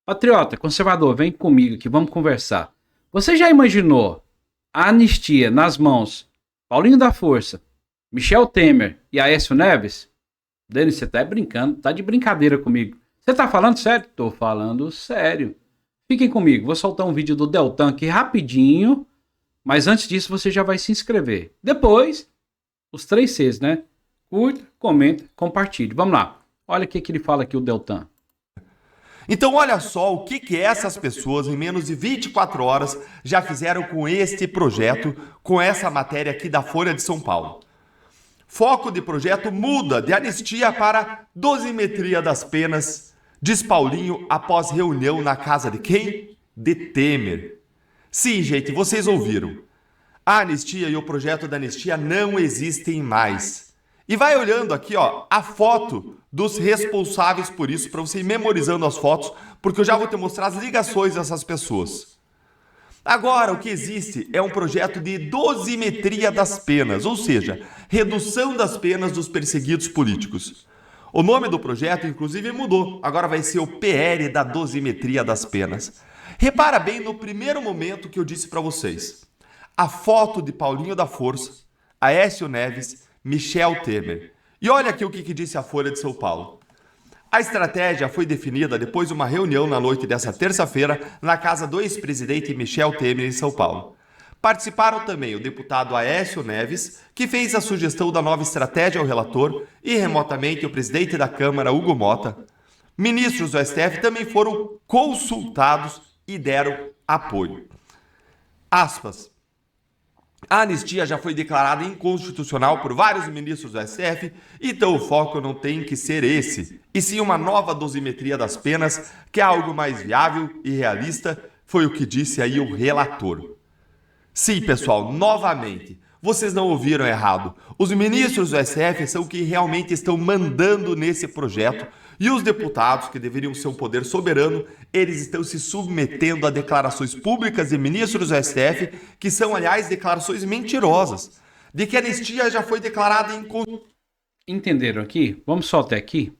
Patriota, conservador, vem comigo aqui, vamos conversar. Você já imaginou a anistia nas mãos Paulinho da Força, Michel Temer e Aécio Neves? Denis, você tá brincando, tá de brincadeira comigo. Você tá falando sério? Tô falando sério. Fiquem comigo, vou soltar um vídeo do Deltan aqui rapidinho, mas antes disso você já vai se inscrever. Depois, os 3 Cs, né? Curta, comenta, compartilhe. Vamos lá. Olha o que ele fala aqui, o Deltan. Então olha só o que essas pessoas em menos de 24 horas já fizeram com este projeto, com essa matéria aqui da Folha de São Paulo. Foco de projeto muda de anistia para dosimetria das penas, diz Paulinho após reunião na casa de quem? De Temer. Sim, gente, vocês ouviram. A anistia e o projeto da anistia não existem mais. E vai olhando aqui, ó, a foto dos responsáveis por isso, para você ir memorizando as fotos, porque eu já vou te mostrar as ligações dessas pessoas. Agora, o que existe é um projeto de dosimetria das penas, ou seja, redução das penas dos perseguidos políticos. O nome do projeto, inclusive, mudou. Agora vai ser o PL da dosimetria das penas. Repara bem no primeiro momento que eu disse para vocês. A foto de Paulinho da Força, Aécio Neves, Michel Temer. E olha aqui o que disse a Folha de São Paulo. A estratégia foi definida depois de uma reunião na noite dessa terça-feira na casa do ex-presidente Michel Temer em São Paulo. Participaram também o deputado Aécio Neves, que fez a sugestão da nova estratégia ao relator, e remotamente o presidente da Câmara, Hugo Mota. Ministros do STF também foram consultados e deram apoio. Aspas. A anistia já foi declarada inconstitucional por vários ministros do STF, então o foco não tem que ser esse, e sim uma nova dosimetria das penas, que é algo mais viável e realista, foi o que disse aí o relator. Sim, pessoal, novamente, vocês não ouviram errado. Os ministros do STF são que realmente estão mandando nesse projeto, e os deputados, que deveriam ser um poder soberano, eles estão se submetendo a declarações públicas de ministros do STF, que são, aliás, declarações mentirosas, de que a anistia já foi declarada inconstitucional. Entenderam aqui? Vamos só até aqui.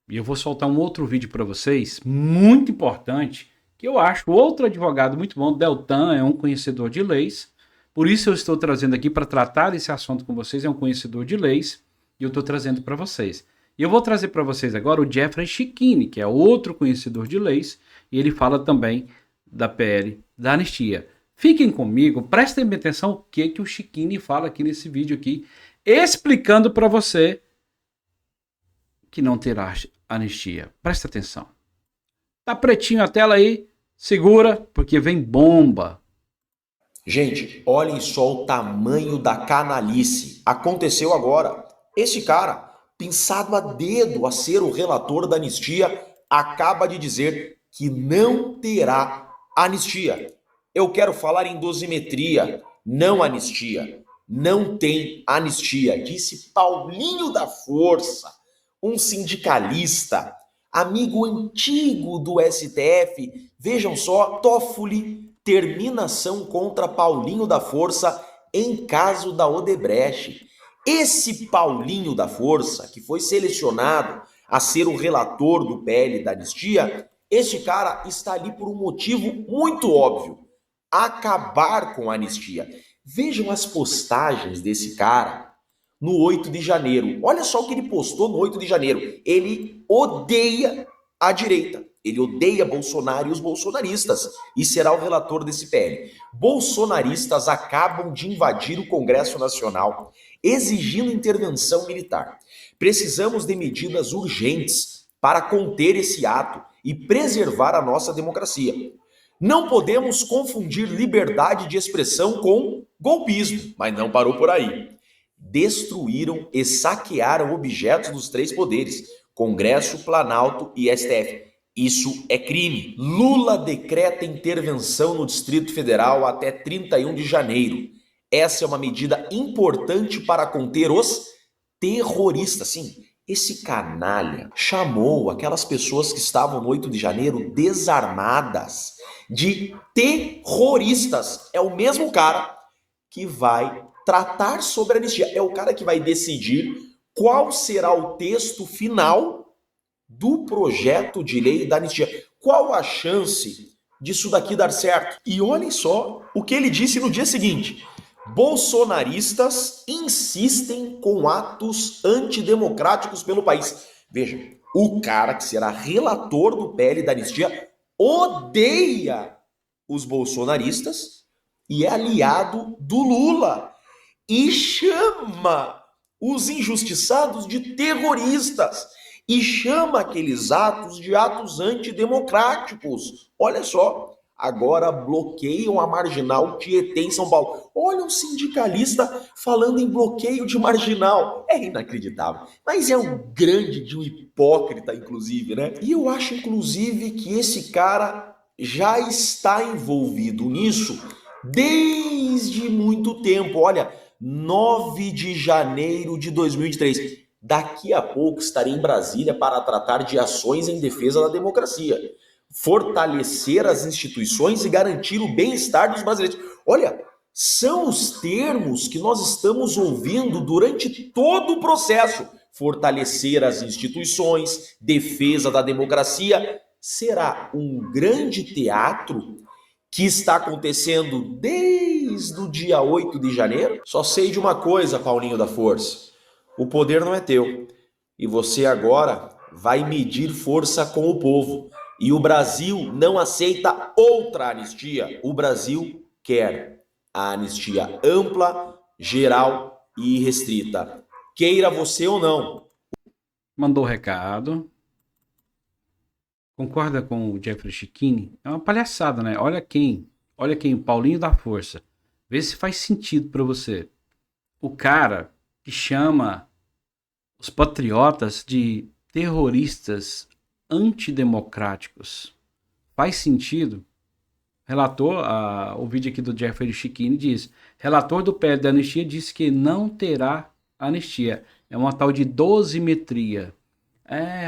E eu vou soltar um outro vídeo para vocês, muito importante, que eu acho outro advogado muito bom. Deltan é um conhecedor de leis, por isso eu estou trazendo aqui para tratar desse assunto com vocês. É um conhecedor de leis e eu estou trazendo para vocês. E eu vou trazer para vocês agora o Jeffrey Chicchini, que é outro conhecedor de leis, e ele fala também da PL da anistia. Fiquem comigo, prestem atenção o que o Chicchini fala aqui nesse vídeo aqui, explicando para você que não terá anistia. Presta atenção. Tá pretinho a tela aí, segura, porque vem bomba. Gente, olhem só o tamanho da canalice. Aconteceu agora. Esse cara, pensado a dedo a ser o relator da anistia, acaba de dizer que não terá anistia. Eu quero falar em dosimetria, não anistia. Não tem anistia, disse Paulinho da Força, um sindicalista, amigo antigo do STF. Vejam só, Toffoli, terminação contra Paulinho da Força em caso da Odebrecht. Esse Paulinho da Força, que foi selecionado a ser o relator do PL da anistia, este cara está ali por um motivo muito óbvio: acabar com a anistia. Vejam as postagens desse cara no 8 de janeiro. Olha só o que ele postou no 8 de janeiro. Ele odeia a direita. Ele odeia Bolsonaro e os bolsonaristas e será o relator desse PL. Bolsonaristas acabam de invadir o Congresso Nacional, exigindo intervenção militar. Precisamos de medidas urgentes para conter esse ato e preservar a nossa democracia. Não podemos confundir liberdade de expressão com golpismo, mas não parou por aí. Destruíram e saquearam objetos dos 3 poderes, Congresso, Planalto e STF. Isso é crime. Lula decreta intervenção no Distrito Federal até 31 de janeiro. Essa é uma medida importante para conter os terroristas. Sim, esse canalha chamou aquelas pessoas que estavam no 8 de janeiro desarmadas de terroristas. É o mesmo cara que vai tratar sobre a anistia. É o cara que vai decidir qual será o texto final do projeto de lei da anistia. qual a chance disso daqui dar certo? E olhem só o que ele disse no dia seguinte. Bolsonaristas insistem com atos antidemocráticos pelo país. Veja, o cara que será relator do PL da anistia odeia os bolsonaristas e é aliado do Lula e chama os injustiçados de terroristas e chama aqueles atos de atos antidemocráticos. Olha só, agora bloqueiam a marginal Tietê em São Paulo. Olha um sindicalista falando em bloqueio de marginal. É inacreditável, mas é um grande de um hipócrita, inclusive, né? E eu acho, inclusive, que esse cara já está envolvido nisso desde muito tempo. Olha, 9 de janeiro de 2023. Daqui a pouco estarei em Brasília para tratar de ações em defesa da democracia, fortalecer as instituições e garantir o bem-estar dos brasileiros. Olha, são os termos que nós estamos ouvindo durante todo o processo. Fortalecer as instituições, defesa da democracia. Será um grande teatro que está acontecendo desde o dia 8 de janeiro? Só sei de uma coisa, Paulinho da Força. O poder não é teu. E você agora vai medir força com o povo. E o Brasil não aceita outra anistia. O Brasil quer a anistia ampla, geral e restrita. Queira você ou não. Mandou o recado. Concorda com o Jeffrey Chikini? É uma palhaçada, né? Olha quem, o Paulinho da Força. Vê se faz sentido para você. O cara que chama os patriotas de terroristas antidemocráticos. Faz sentido? Relator, o vídeo aqui do Jeffrey Chikini diz: relator do PL da anistia disse que não terá anistia. É uma tal de dosimetria.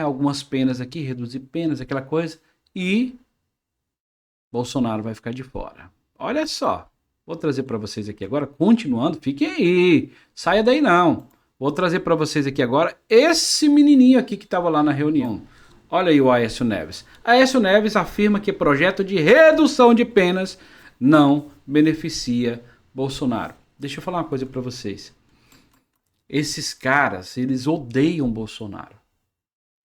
Algumas penas aqui, reduzir penas, aquela coisa. E Bolsonaro vai ficar de fora. Olha só. Vou trazer para vocês aqui agora, continuando, fiquem aí. Saia daí não. Vou trazer para vocês aqui agora esse menininho aqui que estava lá na reunião. Olha aí o Aécio Neves. Aécio Neves afirma que projeto de redução de penas não beneficia Bolsonaro. Deixa eu falar uma coisa para vocês. Esses caras, eles odeiam Bolsonaro.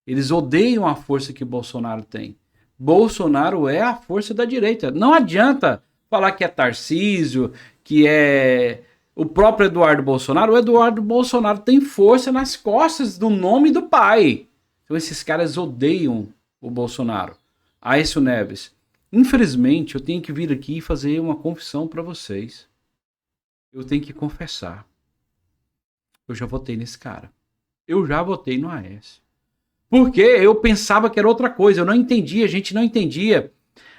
Eles odeiam a força que Bolsonaro tem. Bolsonaro é a força da direita. Não adianta falar que é Tarcísio, que é o próprio Eduardo Bolsonaro. O Eduardo Bolsonaro tem força nas costas do nome do pai. Então esses caras odeiam o Bolsonaro. Aécio Neves. Infelizmente, eu tenho que vir aqui e fazer uma confissão para vocês. Eu tenho que confessar. Eu já votei nesse cara. Eu já votei no Aécio. Porque eu pensava que era outra coisa. Eu não entendia, a gente não entendia.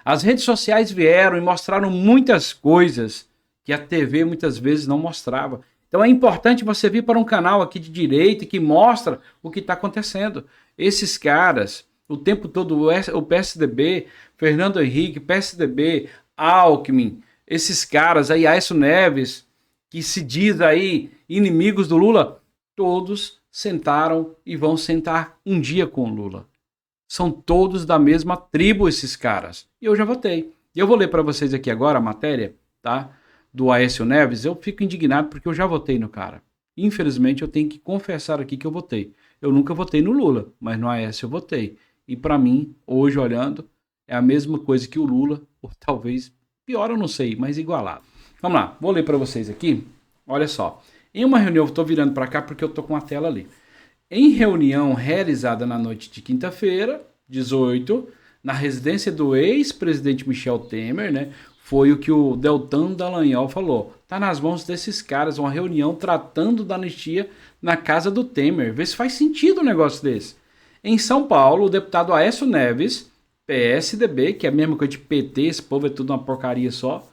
As redes sociais vieram e mostraram muitas coisas que a TV muitas vezes não mostrava. Então é importante você vir para um canal aqui de direita que mostra o que está acontecendo. Esses caras, o tempo todo, o PSDB, Fernando Henrique, PSDB, Alckmin, esses caras aí, Aécio Neves, que se diz aí inimigos do Lula, todos sentaram e vão sentar um dia com o Lula. São todos da mesma tribo esses caras. E eu já votei. E eu vou ler para vocês aqui agora a matéria, tá? Do Aécio Neves. Eu fico indignado porque eu já votei no cara. Infelizmente eu tenho que confessar aqui que eu votei. Eu nunca votei no Lula, mas no Aécio eu votei. E para mim, hoje olhando, é a mesma coisa que o Lula, ou talvez pior, eu não sei, mas igualado. Vamos lá, vou ler para vocês aqui. Olha só. Em uma reunião, eu estou virando para cá porque eu estou com a tela ali. Em reunião realizada na noite de quinta-feira, 18, na residência do ex-presidente Michel Temer, né? Foi o que o Deltan Dallagnol falou. Tá nas mãos desses caras, uma reunião tratando da anistia na casa do Temer. Vê se faz sentido um negócio desse. Em São Paulo, o deputado Aécio Neves, PSDB, que é a mesma coisa de PT, esse povo é tudo uma porcaria só,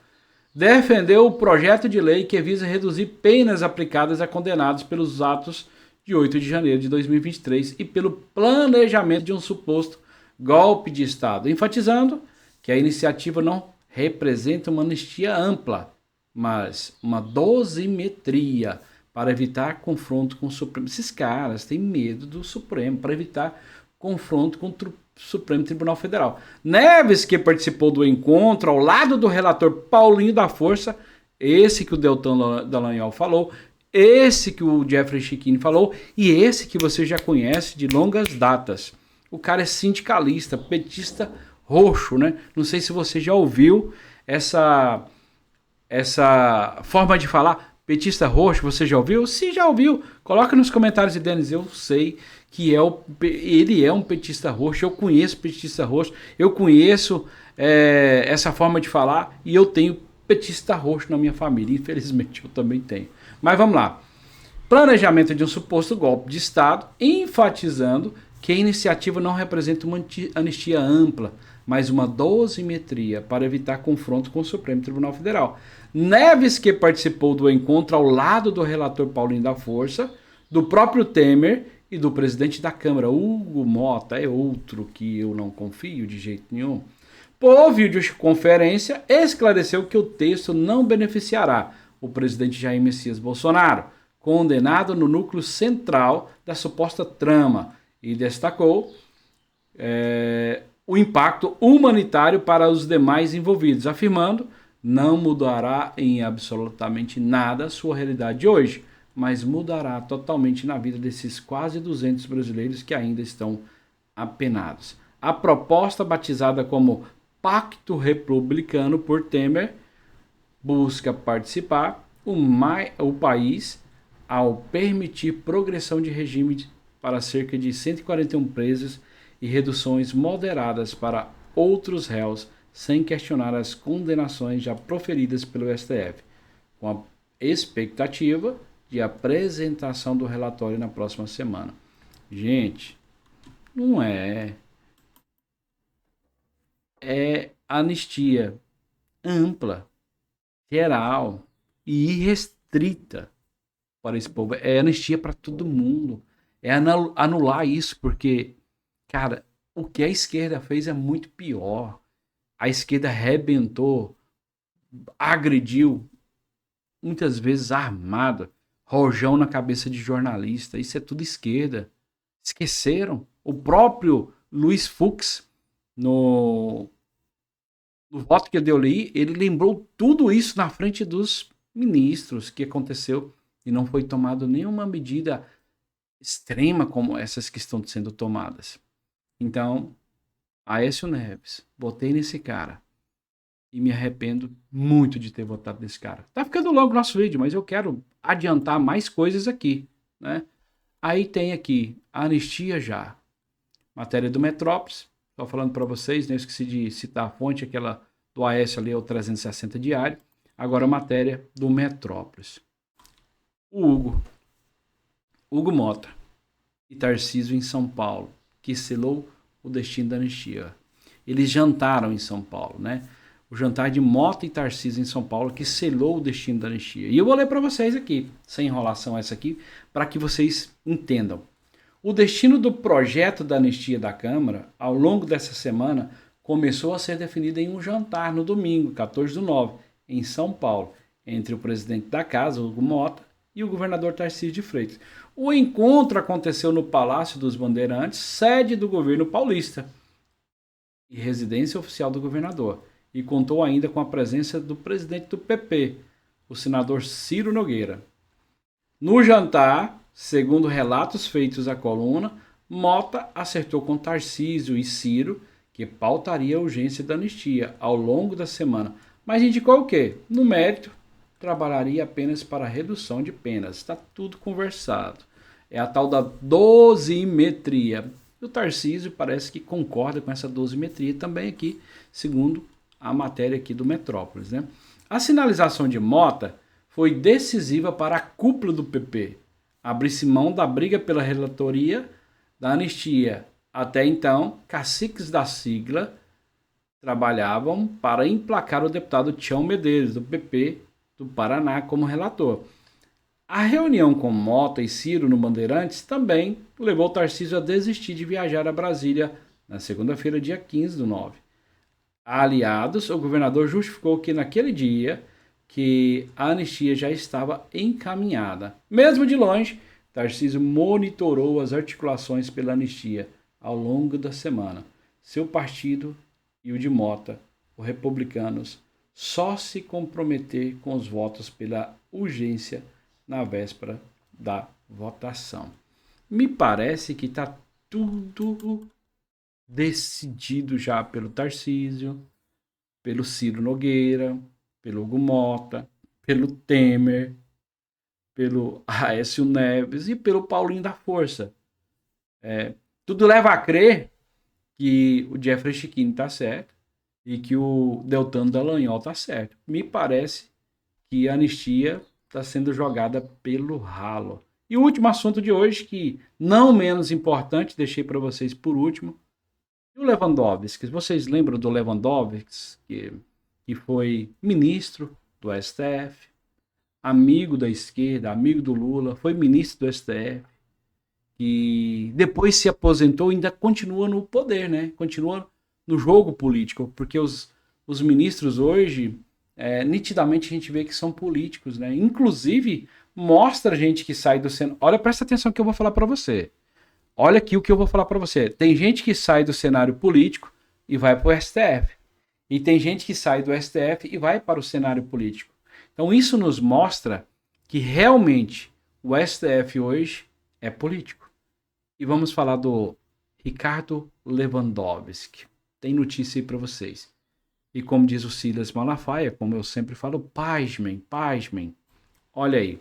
defendeu o projeto de lei que visa reduzir penas aplicadas a condenados pelos atos de 8 de janeiro de 2023 e pelo planejamento de um suposto golpe de Estado, enfatizando que a iniciativa não representa uma anistia ampla, mas uma dosimetria para evitar confronto com o Supremo. Esses caras têm medo do Supremo, para evitar confronto Supremo Tribunal Federal. Neves, que participou do encontro ao lado do relator Paulinho da Força, esse que o Deltan Dallagnol falou, esse que o Jeffrey Chikine falou e esse que você já conhece de longas datas. O cara é sindicalista, petista roxo, né? Não sei se você já ouviu essa forma de falar, petista roxo, você já ouviu? Se já ouviu, coloca nos comentários, Denis, eu sei que ele é um petista roxo, eu conheço petista roxo, eu conheço essa forma de falar e eu tenho petista roxo na minha família, infelizmente eu também tenho. Mas vamos lá. Planejamento de um suposto golpe de Estado, enfatizando que a iniciativa não representa uma anistia ampla, mas uma dosimetria para evitar confronto com o Supremo Tribunal Federal. Neves, que participou do encontro ao lado do relator Paulinho da Força, do próprio Temer e do presidente da Câmara, Hugo Mota, é outro que eu não confio de jeito nenhum. Por videoconferência, esclareceu que o texto não beneficiará o presidente Jair Messias Bolsonaro, condenado no núcleo central da suposta trama, e destacou o impacto humanitário para os demais envolvidos, afirmando não mudará em absolutamente nada a sua realidade de hoje, mas mudará totalmente na vida desses quase 200 brasileiros que ainda estão apenados. A proposta, batizada como Pacto Republicano por Temer, busca participar o país ao permitir progressão de regime para cerca de 141 presos e reduções moderadas para outros réus, sem questionar as condenações já proferidas pelo STF, com a expectativa de apresentação do relatório na próxima semana. Gente, não é anistia ampla, geral e irrestrita para esse povo. É anistia para todo mundo. É anular isso, porque, cara, o que a esquerda fez é muito pior. A esquerda arrebentou, agrediu, muitas vezes armada, rojão na cabeça de jornalista. Isso é tudo esquerda. Esqueceram. O próprio Luiz Fux, no voto que ele deu ali, ele lembrou tudo isso na frente dos ministros que aconteceu e não foi tomada nenhuma medida extrema como essas que estão sendo tomadas. Então, Aécio Neves, votei nesse cara e me arrependo muito de ter votado nesse cara. Tá ficando longo o nosso vídeo, mas eu quero adiantar mais coisas aqui, né? Aí tem aqui, anistia já. Matéria do Metrópolis, estou falando para vocês, né? Eu esqueci de citar a fonte, aquela do Aécio ali, é o 360 diário. Agora a matéria do Metrópolis. O Hugo Mota e Tarcísio em São Paulo, que selou o destino da anistia. Eles jantaram em São Paulo, né? O jantar de Mota e Tarcísio em São Paulo, que selou o destino da anistia. E eu vou ler para vocês aqui, sem enrolação essa aqui, para que vocês entendam. O destino do projeto da anistia da Câmara, ao longo dessa semana, começou a ser definido em um jantar no domingo, 14/9, em São Paulo, entre o presidente da casa, Hugo Mota, e o governador Tarcísio de Freitas. O encontro aconteceu no Palácio dos Bandeirantes, sede do governo paulista e residência oficial do governador, e contou ainda com a presença do presidente do PP, o senador Ciro Nogueira. No jantar, segundo relatos feitos à coluna, Mota acertou com Tarcísio e Ciro que pautaria a urgência da anistia ao longo da semana, mas indicou o quê? No mérito, trabalharia apenas para a redução de penas. Está tudo conversado. É a tal da dosimetria. E o Tarcísio parece que concorda com essa dosimetria também aqui, segundo a matéria aqui do Metrópolis, né? A sinalização de Mota foi decisiva para a cúpula do PP abrir mão da briga pela relatoria da anistia. Até então, caciques da sigla trabalhavam para emplacar o deputado Tião Medeiros, do PP do Paraná, como relator. A reunião com Mota e Ciro no Bandeirantes também levou Tarcísio a desistir de viajar a Brasília na segunda-feira, dia 15/9. Aliados, o governador justificou que naquele dia que a anistia já estava encaminhada. Mesmo de longe, Tarcísio monitorou as articulações pela anistia ao longo da semana. seu partido e o de Mota, os republicanos, só se comprometer com os votos pela urgência na véspera da votação. Me parece que está tudo decidido já pelo Tarcísio, pelo Ciro Nogueira, pelo Hugo Mota, pelo Temer, pelo Aécio Neves e pelo Paulinho da Força. Tudo leva a crer que o Jeffrey Chiquini está certo e que o Deltan Dallagnol está certo. Me parece que a anistia está sendo jogada pelo ralo. E o último assunto de hoje, que não menos importante, deixei para vocês por último, o Lewandowski. Vocês lembram do Lewandowski, que foi ministro do STF, amigo da esquerda, amigo do Lula, foi ministro do STF, e depois se aposentou e ainda continua no poder, né? Continua no jogo político, porque os ministros hoje, nitidamente a gente vê que são políticos, né? Inclusive, mostra gente que sai do cenário. Olha, presta atenção que eu vou falar para você. Olha aqui o que eu vou falar para você. Tem gente que sai do cenário político e vai para o STF. E tem gente que sai do STF e vai para o cenário político. Então isso nos mostra que realmente o STF hoje é político. E vamos falar do Ricardo Lewandowski. Tem notícia aí para vocês. E como diz o Silas Malafaia, como eu sempre falo, pasmem. Olha aí.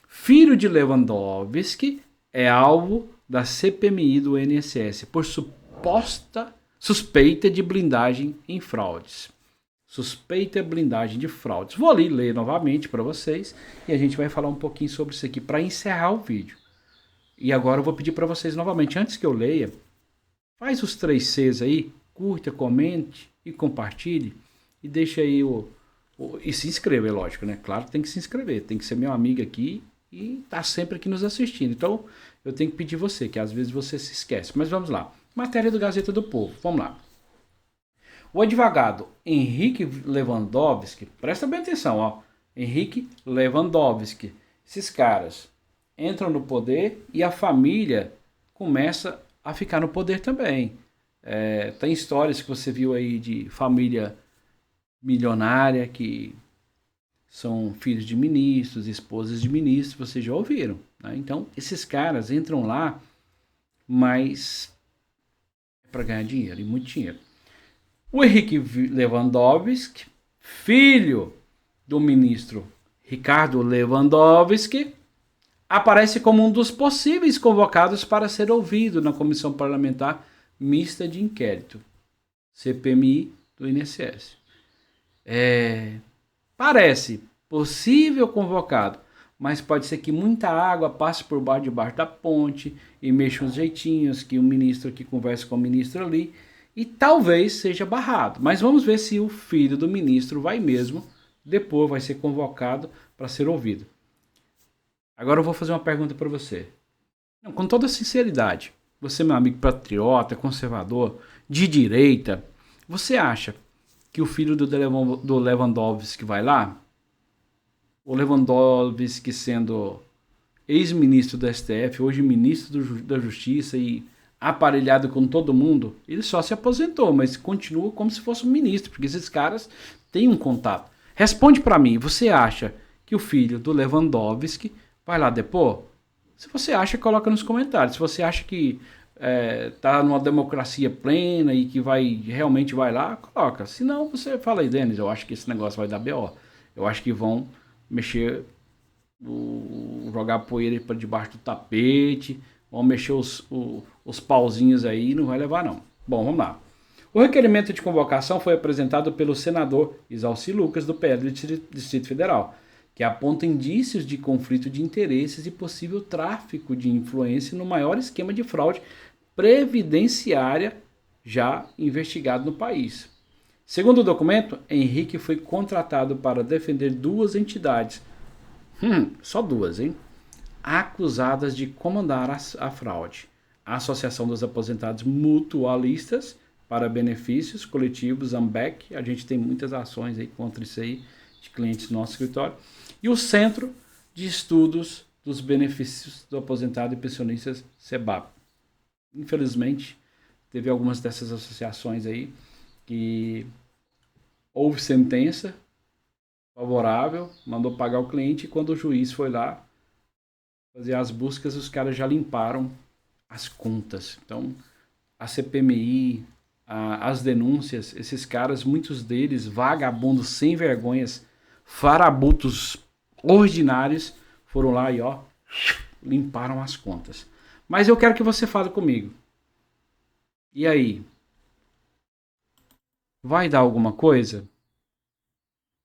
Filho de Lewandowski é alvo da CPMI do INSS por suspeita de blindagem em fraudes. Suspeita de blindagem de fraudes. Vou ali ler novamente para vocês e a gente vai falar um pouquinho sobre isso aqui para encerrar o vídeo. E agora eu vou pedir para vocês novamente, antes que eu leia, faz os 3 Cs aí, curta, comente e compartilhe e deixa aí e se inscreva, é lógico, né? Claro que tem que se inscrever, tem que ser meu amigo aqui e tá sempre aqui nos assistindo. Então, eu tenho que pedir você, que às vezes você se esquece. Mas vamos lá. Matéria do Gazeta do Povo. Vamos lá. O advogado Henrique Lewandowski, presta bem atenção, ó. Henrique Lewandowski. Esses caras entram no poder e a família começa a ficar no poder também. Tem histórias que você viu aí de família milionária que são filhos de ministros, esposas de ministros, vocês já ouviram, né? Então, esses caras entram lá, mas é para ganhar dinheiro, e muito dinheiro. O Henrique Lewandowski, filho do ministro Ricardo Lewandowski, aparece como um dos possíveis convocados para ser ouvido na Comissão Parlamentar Mista de Inquérito, CPMI do INSS. Parece possível convocado, mas pode ser que muita água passe por debaixo da ponte e mexa uns jeitinhos, que o ministro aqui conversa com o ministro ali, e talvez seja barrado. Mas vamos ver se o filho do ministro vai mesmo, depois vai ser convocado para ser ouvido. Agora eu vou fazer uma pergunta para você. Com toda sinceridade, você, meu amigo patriota, conservador, de direita, você acha que o filho do Lewandowski vai lá? O Lewandowski sendo ex-ministro do STF, hoje ministro da Justiça e aparelhado com todo mundo, ele só se aposentou, mas continua como se fosse um ministro, porque esses caras têm um contato. Responde para mim, você acha que o filho do Lewandowski vai lá depor? Se você acha, coloca nos comentários. Se você acha que tá numa democracia plena e que realmente vai lá, coloca. Se não, você fala aí, Denis, eu acho que esse negócio vai dar BO. Eu acho que vão mexer, jogar poeira para debaixo do tapete, vão mexer os pauzinhos aí e não vai levar não. Bom, vamos lá. O requerimento de convocação foi apresentado pelo senador Isalci Lucas, do PL do Distrito Federal, que aponta indícios de conflito de interesses e possível tráfico de influência no maior esquema de fraude previdenciária já investigado no país. Segundo o documento, Henrique foi contratado para defender 2 entidades, só 2, hein? Acusadas de comandar a fraude. A Associação dos Aposentados Mutualistas para Benefícios Coletivos, AMBEC, a gente tem muitas ações aí contra isso aí, de clientes do nosso escritório, e o Centro de Estudos dos Benefícios do Aposentado e Pensionistas, CEBAP. Infelizmente, teve algumas dessas associações aí que houve sentença favorável, mandou pagar o cliente, e quando o juiz foi lá fazer as buscas, os caras já limparam as contas. Então, a CPMI, as denúncias, esses caras, muitos deles vagabundos, sem vergonhas, farabutos ordinários, foram lá e ó, limparam as contas. Mas eu quero que você fale comigo. E aí? Vai dar alguma coisa?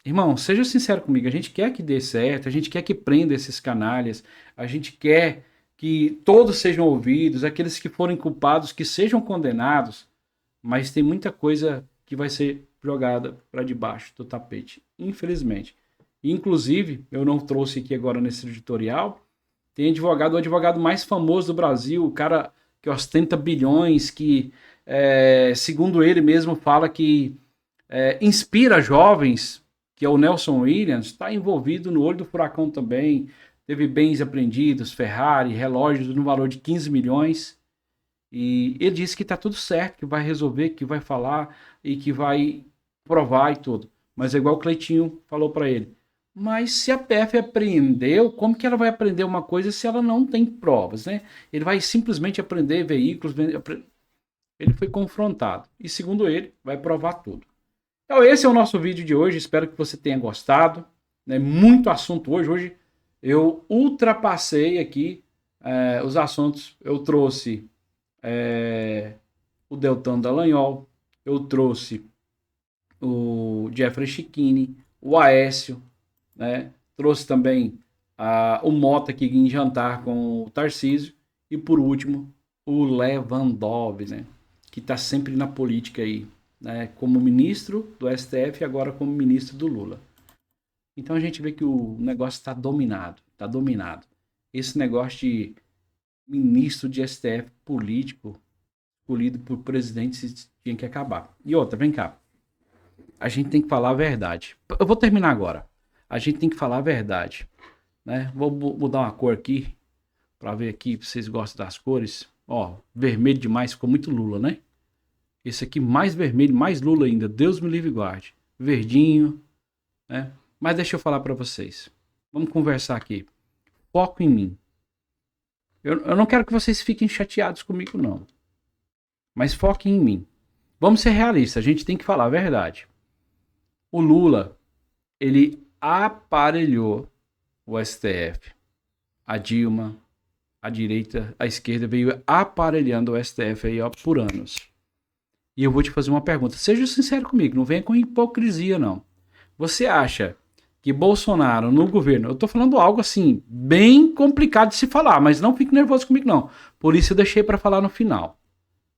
Irmão, seja sincero comigo. A gente quer que dê certo, a gente quer que prenda esses canalhas, a gente quer que todos sejam ouvidos, aqueles que forem culpados que sejam condenados, mas tem muita coisa que vai ser jogada para debaixo do tapete, infelizmente. Inclusive, eu não trouxe aqui agora nesse editorial, tem o advogado mais famoso do Brasil, o cara que ostenta bilhões, que, segundo ele mesmo, fala que inspira jovens, que é o Nelson Williams, está envolvido no olho do furacão também, teve bens apreendidos, Ferrari, relógios no valor de 15 milhões, e ele disse que está tudo certo, que vai resolver, que vai falar e que vai provar e tudo. Mas é igual o Cleitinho falou para ele. Mas se a PF apreendeu, como que ela vai aprender uma coisa se ela não tem provas, né? Ele vai simplesmente apreender veículos. Ele foi confrontado. E segundo ele, vai provar tudo. Então esse é o nosso vídeo de hoje. Espero que você tenha gostado. Né? Muito assunto hoje. Hoje eu ultrapassei aqui os assuntos. Eu trouxe o Deltan Dallagnol. Eu trouxe o Jeffrey Chiquini. O Aécio. Né? Trouxe também o Mota aqui em jantar com o Tarcísio. E por último, o Lewandowski, né? Que está sempre na política aí, né? Como ministro do STF e agora como ministro do Lula. Então a gente vê que o negócio está dominado. Está dominado. Esse negócio de ministro de STF político escolhido por presidente tinha que acabar. E outra, vem cá. A gente tem que falar a verdade. Eu vou terminar agora. A gente tem que falar a verdade, né? Vou mudar uma cor aqui, para ver aqui, se vocês gostam das cores. Ó, vermelho demais, ficou muito Lula, né? Esse aqui mais vermelho, mais Lula ainda. Deus me livre e guarde. Verdinho, né? Mas deixa eu falar para vocês. Vamos conversar aqui. Foco em mim. Eu não quero que vocês fiquem chateados comigo, não. Mas foquem em mim. Vamos ser realistas, a gente tem que falar a verdade. O Lula, ele aparelhou o STF. A Dilma, a direita, a esquerda veio aparelhando o STF aí, ó, por anos. E eu vou te fazer uma pergunta. Seja sincero comigo, não venha com hipocrisia, não. Você acha que Bolsonaro no governo... Eu tô falando algo assim, bem complicado de se falar, mas não fique nervoso comigo, não. Por isso eu deixei para falar no final.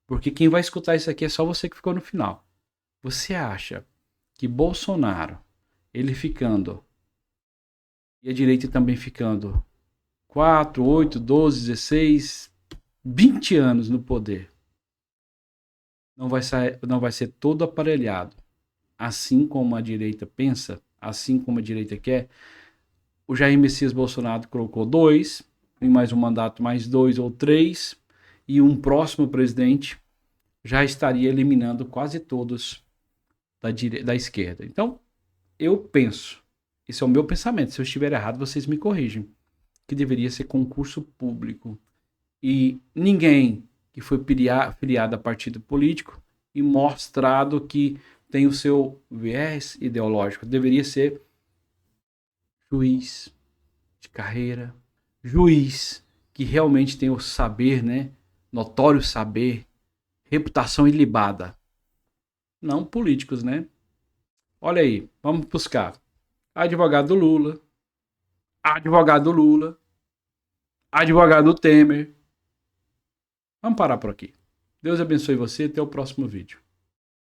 Porque quem vai escutar isso aqui é só você que ficou no final. Você acha que Bolsonaro, ele ficando, e a direita também ficando 4, 8, 12, 16, 20 anos no poder, não vai ser todo aparelhado, assim como a direita pensa, assim como a direita quer? O Jair Messias Bolsonaro colocou 2, em mais um mandato, mais 2 ou 3, e um próximo presidente já estaria eliminando quase todos da esquerda. Então, eu penso, esse é o meu pensamento, se eu estiver errado, vocês me corrigem, que deveria ser concurso público. E ninguém que foi filiado a partido político e mostrado que tem o seu viés ideológico, deveria ser juiz de carreira, juiz que realmente tem o saber, né? Notório saber, reputação ilibada. Não políticos, né? Olha aí, vamos buscar advogado do Lula, advogado do Lula, advogado do Temer. Vamos parar por aqui. Deus abençoe você, até o próximo vídeo.